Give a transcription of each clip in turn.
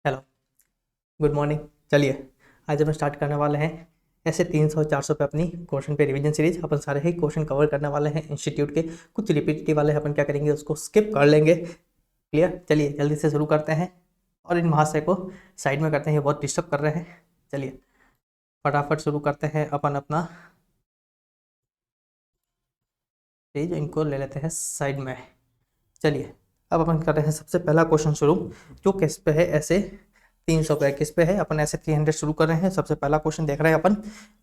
Hello, good morning. चलिए, आज हम स्टार्ट करने वाले हैं ऐसे 300-400 पे अपनी क्वेश्चन पे रिवीजन सीरीज। अपन सारे ही क्वेश्चन कवर करने वाले हैं इंस्टीट्यूट के। कुछ रिपीटेटिव वाले अपन क्या करेंगे, उसको स्किप कर लेंगे। क्लियर? चलिए जल्दी से शुरू करते हैं और इन महाशय को साइड में करते हैं, ये बहुत डिस्टर्ब कर रहे हैं। चलिए फटाफट शुरू करते हैं अपन अपना पेज, इनको ले लेते हैं साइड में। चलिए अब अपन कर रहे हैं सबसे पहला क्वेश्चन शुरू, जो किस पे है, ऐसे 300 पे किस पे है। अपन ऐसे 300 शुरू कर रहे हैं। सबसे पहला क्वेश्चन देख रहे हैं अपन।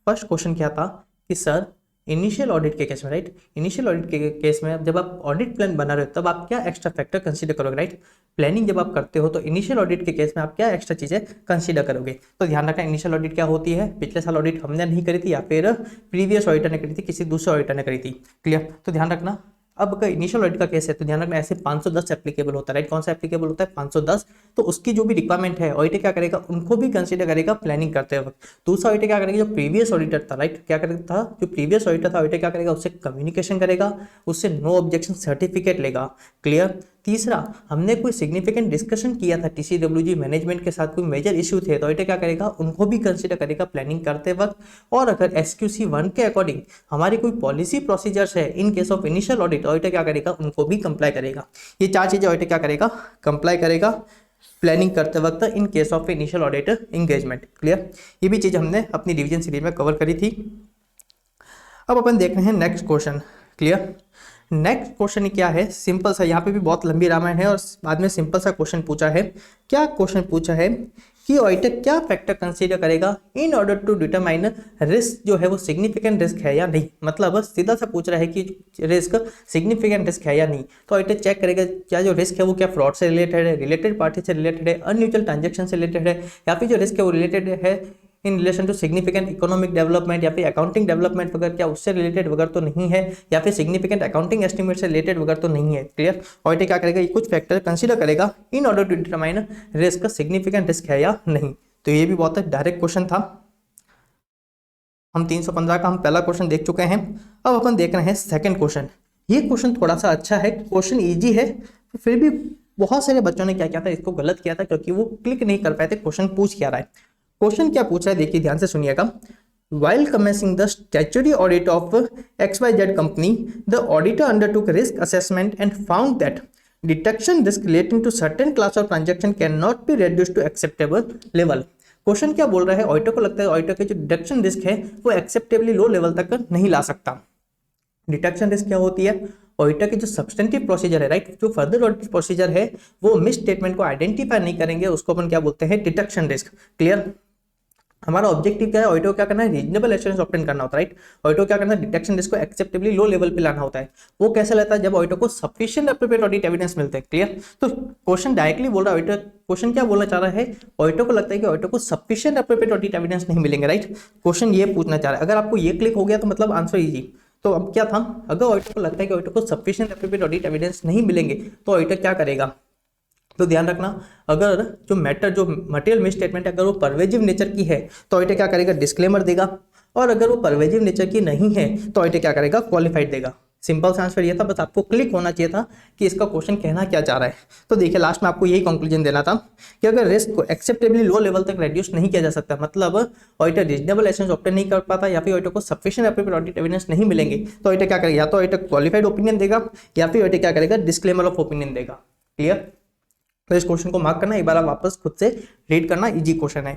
फर्स्ट क्वेश्चन क्या था कि सर इनिशियल ऑडिट के केस में, राइट, इनिशियल ऑडिट के केस में जब आप ऑडिट प्लान बना रहे हो तब आप क्या एक्स्ट्रा फैक्टर कंसीडर करोगे, राइट। प्लानिंग जब आप करते हो तो इनिशियल ऑडिट के केस में आप क्या एक्स्ट्रा चीजें कंसीडर करोगे। तो ध्यान रखना, इनिशियल ऑडिट क्या होती है, पिछले साल ऑडिट हमने नहीं करी थी या फिर प्रीवियस ऑडिटर ने करी थी, किसी दूसरे ऑडिटर ने करी थी। क्लियर? तो ध्यान रखना, अब अगर इनिशियल ऑडिट का केस है तो ध्यान रखना ऐसे 510 एप्लीकेबल होता है, राइट। कौन सा एप्लीकेबल होता है? 510। तो उसकी जो भी रिक्वायरमेंट है ऑडिटर क्या करेगा, उनको भी कंसीडर करेगा प्लानिंग करते वक्त। दूसरा ऑडिटर क्या करेगा, जो प्रीवियस ऑडिटर था, राइट, क्या करेगा था, जो प्रीवियस ऑडिटर था ऑडिटर क्या करेगा, उससे कम्युनिकेशन करेगा, उससे नो ऑब्जेक्शन सर्टिफिकेट लेगा। क्लियर? तीसरा, हमने कोई सिग्निफिकेंट डिस्कशन किया था टीसीडब्ल्यूजी मैनेजमेंट के साथ, कोई मेजर इश्यू थे तो ऑडिटर क्या करेगा, उनको भी कंसीडर करेगा प्लानिंग करते वक्त। और अगर एसक्यूसी 1 के अकॉर्डिंग हमारी कोई पॉलिसी प्रोसीजर्स है in case of initial audit, auditor क्या करेगा, उनको भी कंप्लाई करेगा। ये चार चीजें ऑडिटर क्या करेगा, कंप्लाई करेगा प्लानिंग करते वक्त in case of initial audit engagement. Clear? ये भी चीज हमने अपनी रिवीजन सीरीज में कवर करी थी। अब अपन देख रहे हैं next question. Clear? Next question क्या है, सिंपल सा, यहाँ पे भी बहुत लंबी रामायण है और बाद में सिंपल सा क्वेश्चन पूछा है। क्या क्वेश्चन पूछा है कि ऑडिटर क्या फैक्टर कंसीडर करेगा in order to determine risk जो है वो सिग्निफिकेंट रिस्क है या नहीं। मतलब सीधा सा पूछ रहा है कि रिस्क सिग्निफिकेंट रिस्क है या नहीं। तो ऑडिटर चेक करेगा क्या जो रिस्क है वो क्या फ्रॉड से रिलेटेड है, रिलेटेड पार्टी से रिलेटेड है, अनम्यूचुअल ट्रांजेक्शन से रिलेटेड है, या फिर जो रिस्क है वो रिलेटेड है in relation to significant economic development या फिर अकाउंटिंग डेवलपमेंट वगैरह, क्या उससे रिलेटेड वगैरह तो नहीं है, या फिर सिग्निफिकेंट अकाउंटिंग एस्टिमेट से रिलेटेड वगैरह तो नहीं है। क्लियर? ऑडिटर क्या करेगा, ये कुछ फैक्टर कंसीडर करेगा in order to determine risk significant risk है या नहीं। तो ये भी बहुत डायरेक्ट क्वेश्चन था। हम 315 का हम पहला क्वेश्चन देख चुके हैं। अब अपन देख रहे हैं सेकंड क्वेश्चन। ये क्वेश्चन थोड़ा सा अच्छा है, क्वेश्चन इजी है, फिर भी बहुत सारे बच्चों ने क्या किया था, इसको गलत किया था क्योंकि वो क्लिक नहीं कर पाए थे क्वेश्चन पूछ क्या रहा है। क्वेश्चन क्या पूछ रहा है देखिए, ध्यान से सुनिएगा। While commencing the statutory audit of XYZ company, the auditor undertook risk assessment and found that detection risk relating to certain class of transaction cannot be reduced to acceptable level। Question क्या बोल रहा है, auditor को लगता है auditor के जो detection risk है वो एक्सेप्टेबली लो लेवल तक नहीं ला सकता। डिटेक्शन रिस्क क्या होती है, ऑडिटर की जो सब्सटेंटिव प्रोसीजर है, राइट, जो फर्दर ऑडिट प्रोसीजर है वो मिस स्टेटमेंट को आइडेंटिफाई नहीं करेंगे, उसको अपन क्या बोलते हैं, डिटेक्शन रिस्क। क्लियर? हमारा ऑब्जेक्टिव क्या है, ऑडिटर क्या करना है, रीजनेबल एश्योरेंस ऑब्टेन करना होता है, राइट। ऑडिटर क्या करना है, डिटेक्शन रिस्क को एक्सेप्टेबली लो लेवल पे लाना होता है। वो कैसे लेता है, जब ऑडिटर को सफिशिएंट एप्रोप्रिएट ऑडिट एविडेंस मिलते हैं। क्लियर? तो क्वेश्चन डायरेक्टली बोल रहा है ऑडिटर, क्वेश्चन क्या बोलना चाह रहा है, ऑडिटर को लगता है कि ऑडिटर को सफिशिएंट एप्रोप्रिएट ऑडिट एविडेंस नहीं मिलेंगे, राइट। क्वेश्चन ये पूछना चाह रहा है। अगर आपको ये क्लिक हो गया तो मतलब आंसर इजी। तो अब क्या था, अगर ऑडिटर को लगता है कि ऑडिटर को सफिशिएंट एप्रोप्रिएट ऑडिट एविडेंस नहीं मिलेंगे तो ऑडिटर क्या करेगा। तो ध्यान रखना, अगर जो मटेरियल मिस स्टेटमेंट है अगर वो परवेजिव नेचर की है तो ऑडिटर क्या करेगा, डिस्क्लेमर देगा। और अगर वो परवेजिव नेचर की नहीं है तो ऑडिटर क्या करेगा, क्वालिफाइड देगा। सिंपल सा आंसर ये था, बस आपको क्लिक होना चाहिए था कि इसका क्वेश्चन कहना क्या चाह रहा है। तो देखिए लास्ट में आपको यही कंक्लूजन देना था कि अगर रिस्क को एक्सेप्टेबली लो लेवल तक रिड्यूस नहीं किया जा सकता, मतलब ऑडिटर रीजनेबल एश्योरेंस ऑब्टेन नहीं कर पाता या फिर ऑडिटर को सफिशिएंट एप्रोप्रिएट ऑडिट एविडेंस नहीं मिलेंगे, तो ऑडिटर क्या करेगा, या तो ऑडिटर क्वालिफाइड ओपिनियन देगा या फिर ऑडिटर क्या करेगा, डिस्क्लेमर ऑफ ओपिनियन देगा। क्लियर? तो इस क्वेश्चन को मार्क करना, एक बार आप वापस खुद से रीड करना, इजी क्वेश्चन है।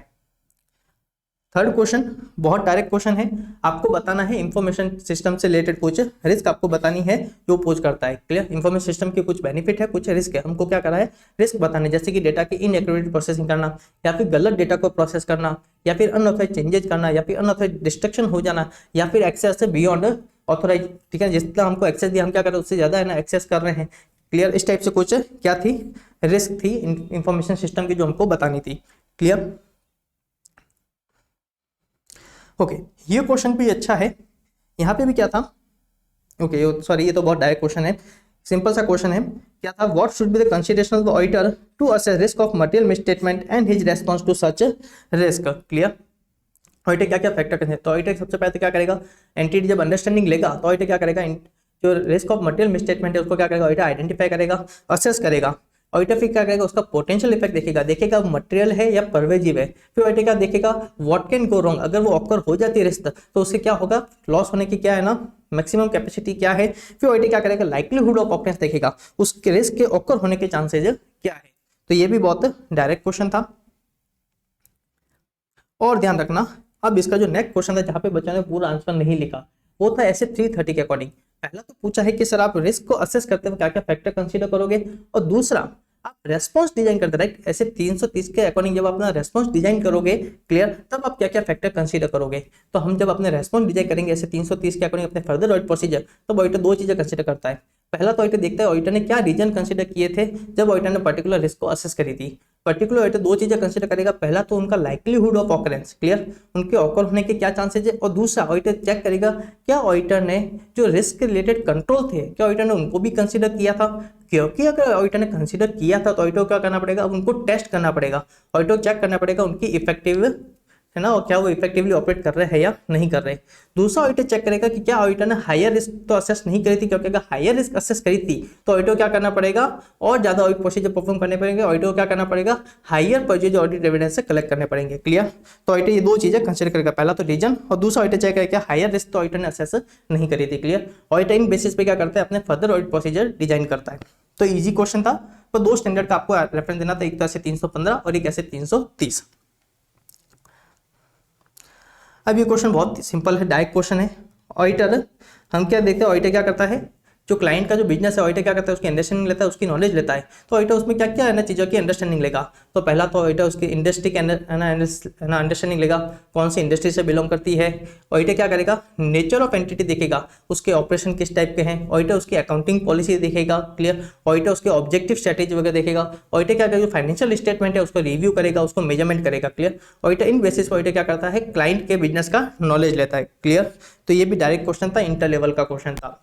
थर्ड क्वेश्चन बहुत डायरेक्ट क्वेश्चन है, आपको बताना है इंफॉर्मेशन सिस्टम से रिलेटेड कुछ रिस्क आपको बतानी है जो पोज करता है। क्लियर? इंफॉर्मेशन सिस्टम के कुछ बेनिफिट है, कुछ रिस्क है, हमको क्या करा है, रिस्क बताने, जैसे कि डेटा की इनएक्यूरेट प्रोसेसिंग करना, या फिर गलत डेटा को प्रोसेस करना, या फिर अनऑथराइज चेंजेस करना, या फिर अनऑथराइज डिस्ट्रक्शन हो जाना, या फिर एक्सेस से बियॉन्ड ऑथराइज। ठीक है, जितना हमको एक्सेस दिया हम क्या कर रहे हैं उससे ज्यादा है ना एक्सेस कर रहे हैं। क्लियर? इस टाइप से कुछ क्या थी, रिस्क थी इंफॉर्मेशन सिस्टम की जो हमको बतानी थी। क्लियर? ओके, ये क्वेश्चन भी अच्छा है। यहाँ पे भी क्या था, ओके सॉरी, ये तो बहुत डायरेक्ट क्वेश्चन है, सिंपल सा क्वेश्चन है। क्या था, what should be the consideration of the auditor to assess risk of material misstatement and his response to such risk. Clear? Auditor क्या क्या फैक्टर करते हैं, तो ऑडिटर सबसे पहले क्या करेगा, एंटिटी जब अंडरस्टैंडिंग लेगा तो ऑडिटर क्या करेगा, जो रिस्क ऑफ मटेरियल मिसस्टेटमेंट है उसको क्या करेगा, ऑडिटर आइडेंटिफाई करेगा, असेस करेगा। ऑडिटर फिर क्या करेगा, उसका पोटेंशियल इफेक्ट देखेगा, देखेगा मटेरियल है या परवेजिव है। फिर ऑडिटर क्या देखेगा, व्हाट कैन गो रॉन्ग, अगर वो ऑकर हो जाती है रिस्क तो उससे क्या होगा, लॉस होने की क्या है ना मैक्सिमम कैपेसिटी क्या है। फिर ऑडिटर क्या करेगा, लाइक्लीहुड ऑफ ऑकरेंस देखेगा, उसके रिस्क के ऑकर होने के चांसेज क्या है। तो ये भी बहुत डायरेक्ट क्वेश्चन था। और ध्यान रखना, अब इसका जो नेक्स्ट क्वेश्चन था जहां पे बच्चों ने पूरा आंसर नहीं लिखा, वो था ऐसे 330 के अकॉर्डिंग। पहला तो पूछा है कि सर आप रिस्क को असेस करते हुए क्या क्या फैक्टर कंसीडर करोगे, और दूसरा आप रेस्पॉन्स डिजाइन करते राइट, ऐसे 330 के अकॉर्डिंग जब अपना रेस्पॉन्स डिजाइन करोगे क्लियर, तब आप क्या क्या फैक्टर कंसीडर करोगे। तो हम जब अपने रेस्पॉन्स डिजाइन करेंगे ऐसे 330 के अकॉर्डिंग अपने फर्दर ऑडिट प्रोसीजर, तब ऑडिटर दो चीजें कंसीडर करता है। पहला तो ऑडिटर देखता है ऑडिटर ने क्या रीजन कंसीडर किए थे जब ऑडिटर ने पर्टिकुलर रिस्क को असेस करी थी। पर्टिकुलर ऑडिटर दो चीजें कंसीडर करेगा, पहला तो उनका लाइक्लीहुड ऑफ ऑकरेंस क्लियर, उनके ऑकर होने के क्या चांसेस है, और दूसरा ऑडिटर चेक करेगा क्या ऑडिटर ने जो रिस्क के रिलेटेड कंट्रोल थे क्या ऑडिटर ने उनको भी कंसीडर किया था। क्योंकि अगर ऑडिटर ने कंसीडर किया था तो ऑडिटर को क्या करना पड़ेगा, उनको टेस्ट करना पड़ेगा, ऑडिटर चेक करना पड़ेगा उनकी इफेक्टिव है ना, और क्या वो इफेक्टिवली ऑपरेट कर रहे हैं या नहीं कर रहे। दूसरा ऑडिटर चेक करेगा कि क्या ऑडिटर ने हायर रिस्क तो असेस नहीं करी थी, क्योंकि अगर हायर रिस्क असेस करी थी तो ऑडिटर क्या करना पड़ेगा, और ज्यादा ऑडिट प्रोसीजर परफॉर्म करने पड़ेंगे, ऑडिटर को क्या करना पड़ेगा, हायर परचेज ऑडिट एविडेंस से कलेक्ट करने पड़ेंगे। क्लियर, तो ऑडिटर ये दो चीजें कंसिडर करेगा, पहला तो रीजन और दूसरा ऑडिटर चेक करेगा हायर रिस्क तो ऑडिटर ने असेस नहीं करी थी। क्लियर, ऑडिटर इन बेसिस पे क्या करता है, अपने फर्दर ऑडिट प्रोसीजर डिजाइन करता है। तो इजी क्वेश्चन था, तो दो स्टैंडर्ड का आपको रेफरेंस देना था, एक तो ऐसे 315 और एक ऐसे 330। अब ये क्वेश्चन बहुत सिंपल है, डायरेक्ट क्वेश्चन है। ऑडिटर, हम क्या देखते हैं, ऑडिटर क्या करता है, जो क्लाइंट का जो बिजनेस है ऑडिटर क्या करता है, उसकी अंडरस्टैंडिंग लेता है, उसकी नॉलेज लेता है। तो ऑडिटर उसमें क्या क्या है ना चीज़ों की अंडरस्टैंडिंग लेगा। तो पहला तो ऑडिटर उसकी इंडस्ट्री के ना अंडरस्टैंडिंग लेगा, कौन सी इंडस्ट्री से बिलोंग करती है। ऑडिटर क्या करेगा, नेचर ऑफ एंटिटी देखेगा, उसके ऑपरेशन किस टाइप के हैं। ऑडिटर उसकी अकाउंटिंग पॉलिसी देखेगा। क्लियर, ऑडिटर उसके ऑब्जेक्टिव स्ट्रेटेजी वगैरह देखेगा। ऑडिटर क्या करेगा, फाइनेंशियल स्टेटमेंट है उसको रिव्यू करेगा, उसको मेजरमेंट करेगा। क्लियर, ऑडिटर इन बेसिस पर ऑडिटर क्या करता है, क्लाइंट के बिजनेस का नॉलेज लेता है। क्लियर, तो ये भी डायरेक्ट क्वेश्चन था, इंटर लेवल का क्वेश्चन था।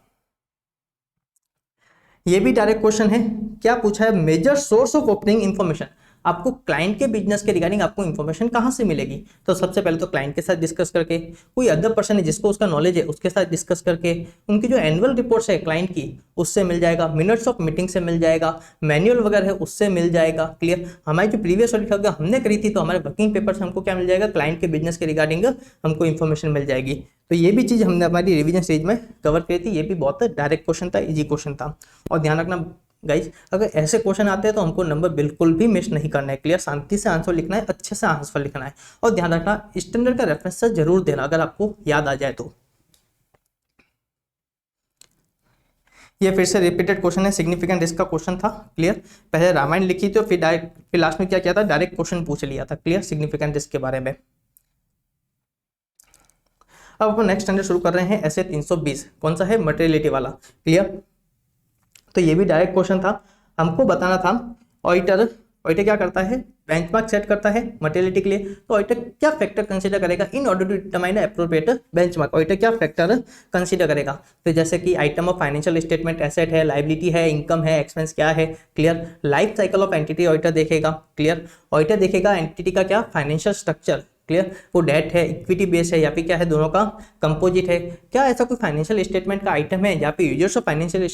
ये भी डायरेक्ट क्वेश्चन है, क्या पूछा है, major source of opening information, आपको क्लाइंट के बिजनेस के रिगार्डिंग आपको इंफॉर्मेशन कहां से मिलेगी। तो सबसे पहले तो क्लाइंट के साथ डिस्कस करके, कोई अदर पर्सन है जिसको उसका नॉलेज है उसके साथ डिस्कस करके, उनकी जो एनुअल रिपोर्ट्स है क्लाइंट की उससे मिल जाएगा, मिनट्स ऑफ मीटिंग से मिल जाएगा, मैनुअल वगैरह है उससे मिल जाएगा। क्लियर, हमारी जो प्रीवियस ऑडिट अगर हमने करी थी तो हमारे वर्किंग पेपर से हमको क्या मिल जाएगा, क्लाइंट के बिजनेस के रिगार्डिंग हमको इन्फॉर्मेशन मिल जाएगी। तो ये भी चीज़ हमने हमारी रिवीजन स्टेज में कवर करी थी, ये भी बहुत डायरेक्ट क्वेश्चन था, इजी क्वेश्चन था। और ध्यान रखना गाइज, अगर ऐसे क्वेश्चन आते हैं तो हमको नंबर बिल्कुल भी मिस नहीं करना है। क्लियर, शांति से आंसर लिखना है, अच्छे से आंसर लिखना है, और ध्यान रखना स्टैंडर्ड का रेफरेंस जरूर देना अगर आपको याद आ जाए तो। ये फिर से रिपीटेड क्वेश्चन है, सिग्निफिकेंट रिस्क का क्वेश्चन था। क्लियर, पहले रामायण लिखी थी और फिर डायरेक्ट फिर लास्ट में क्या किया था, डायरेक्ट क्वेश्चन पूछ लिया था। क्लियर, सिग्निफिकेंट रिस्क के बारे में। अब अपन नेक्स्ट स्टैंडर्ड शुरू कर रहे हैं ऐसे 320, कौन सा है, मटेरियलिटी वाला। क्लियर, तो ये भी डायरेक्ट क्वेश्चन था, हमको बताना था ऑडिटर, ऑडिटर क्या करता है, बेंचमार्क सेट करता है मटेरियलिटी के लिए। तो ऑडिटर क्या फैक्टर कंसीडर करेगा in order to determine appropriate benchmark, auditor क्या फैक्टर कंसीडर करेगा। तो जैसे कि item of financial statement, asset है, लाइबिलिटी है, इनकम है, एक्सपेंस क्या है। Clear, life cycle of entity auditor देखेगा। क्लियर, ऑडिटर देखेगा एंटिटी का क्या फाइनेंशियल स्ट्रक्चर। क्लियर, वो डेट है, इक्विटी बेस है, या फिर क्या है, दोनों का कंपोजिट है। क्या ऐसा कोई फाइनेंशियल स्टेटमेंट का आइटम है जहाँ पे यूजर्स ऑफ फाइनेंशियल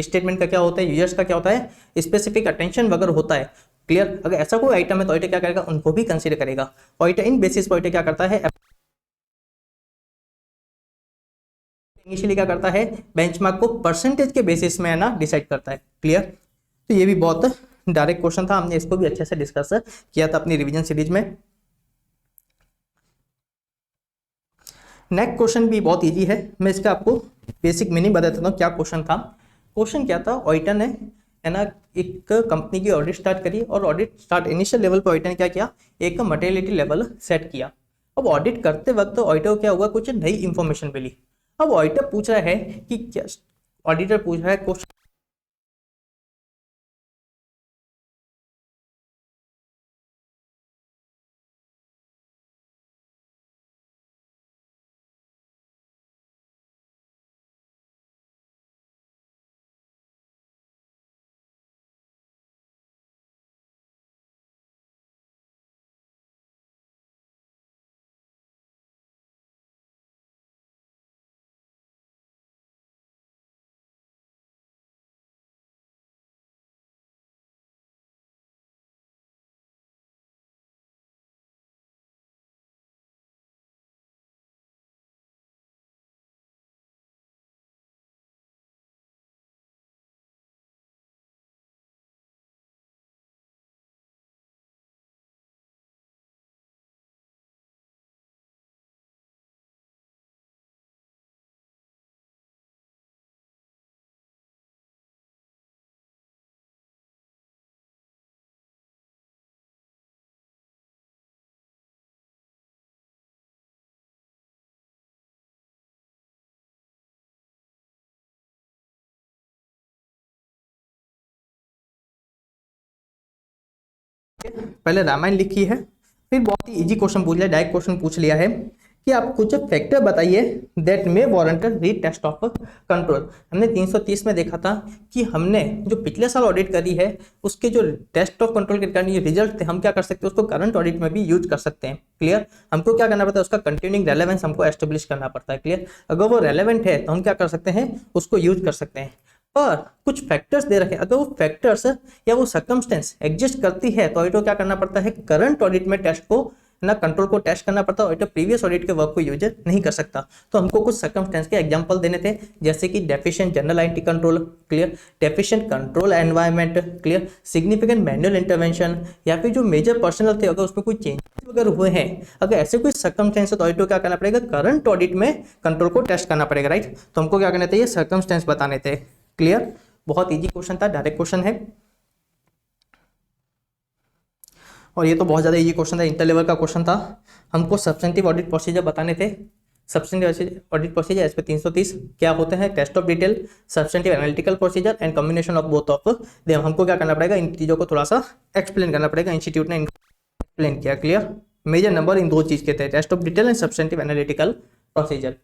स्टेटमेंट का क्या होता है, यूजर्स का क्या होता है, स्पेसिफिक अटेंशन वगैरह होता है। क्लियर, अगर ऐसा कोई आइटम है तो ऑडिटर क्या करेगा, उनको भी कंसीडर करेगा। ऑडिटर इन बेसिस पर ऑडिटर क्या करता है, इनिशियली क्या करता है, बेंचमार्क को परसेंटेज के बेसिस में ना डिसाइड करता है। क्लियर, तो ये भी बहुत डायरेक्ट क्वेश्चन था, हमने इसको भी अच्छे से डिस्कस किया था अपनी रिवीजन सीरीज में। नेक्स्ट क्वेश्चन भी बहुत इजी है, मैं इसका आपको बेसिक मीनिंग बता देता हूँ क्या क्वेश्चन था। क्वेश्चन क्या था, ऑडिटर ने है ना एक कंपनी की ऑडिट स्टार्ट करी, और ऑडिट स्टार्ट इनिशियल लेवल पर ऑडिटर ने क्या किया, एक मटेरियलिटी लेवल सेट किया। अब ऑडिट करते वक्त ऑडिटर को क्या हुआ, कुछ नई इंफॉर्मेशन मिली। अब ऑडिटर पूछ रहा है कि क्या, ऑडिटर पूछ रहा है क्वेश्चन पहले रामायण लिखी है, फिर बहुत ही इजी क्वेश्चन पूछ लिया, डायरेक्ट क्वेश्चन पूछ लिया है कि आप कुछ फैक्टर बताइए that may warrant retest of control. हमने 330 में देखा था कि हमने जो पिछले साल ऑडिट करी है उसके जो टेस्ट ऑफ कंट्रोल के रिगार्डिंग जो रिजल्ट थे हम क्या कर सकते हैं उसको करंट ऑडिट में भी यूज कर सकते हैं। क्लियर, हमको क्या करना पड़ता है उसका कंटिन्यूइंग रेलेवेंस हमको एस्टेब्लिश करना पड़ता है। क्लियर, अगर वो रेलेवेंट है तो हम क्या कर सकते हैं उसको यूज कर सकते हैं। पर कुछ फैक्टर्स दे रखे, अगर वो फैक्टर्स या वो सर्कमस्टेंस एग्जिस्ट करती है तो ऑडिटर क्या करना पड़ता है करंट ऑडिट में टेस्ट को ना कंट्रोल को टेस्ट करना पड़ता है। ऑडिटर प्रीवियस ऑडिट के वर्क को यूज नहीं कर सकता। तो हमको कुछ सर्कमस्टेंस के एग्जांपल देने थे, जैसे कि deficient general IT control, clear, deficient control environment, clear, significant manual intervention, या फिर जो मेजर पर्सनल थे अगर उसमें कोई चेंजेस वगैरह हुए हैं, अगर ऐसे कोई सर्कमस्टेंस है तो ऑडिटर क्या करना पड़ेगा करंट ऑडिट में कंट्रोल को टेस्ट करना पड़ेगा। राइट, तो हमको क्या करना चाहिए सर्कमस्टेंस बताने थे। क्लियर, बहुत इजी क्वेश्चन था, डायरेक्ट क्वेश्चन है, और ये तो बहुत ज़्यादा इजी क्वेश्चन था, इंटर लेवल का क्वेश्चन था। हमको सब्सटेंटिव ऑडिट प्रोसीजर बताने थे। सब्सटेंटिव ऑडिट प्रोसीजर एज पे 330 क्या होते हैं, test of detail, substantive analytical procedure and combination of both of them. हमको क्या करना पड़ेगा इन चीज़ों को थोड़ा सा एक्सप्लेन करना पड़ेगा, इंस्टीट्यूट ने एक्सप्लेन किया। क्लियर, मेजर नंबर इन दो चीज़ के थे, test of detail and substantive analytical procedure.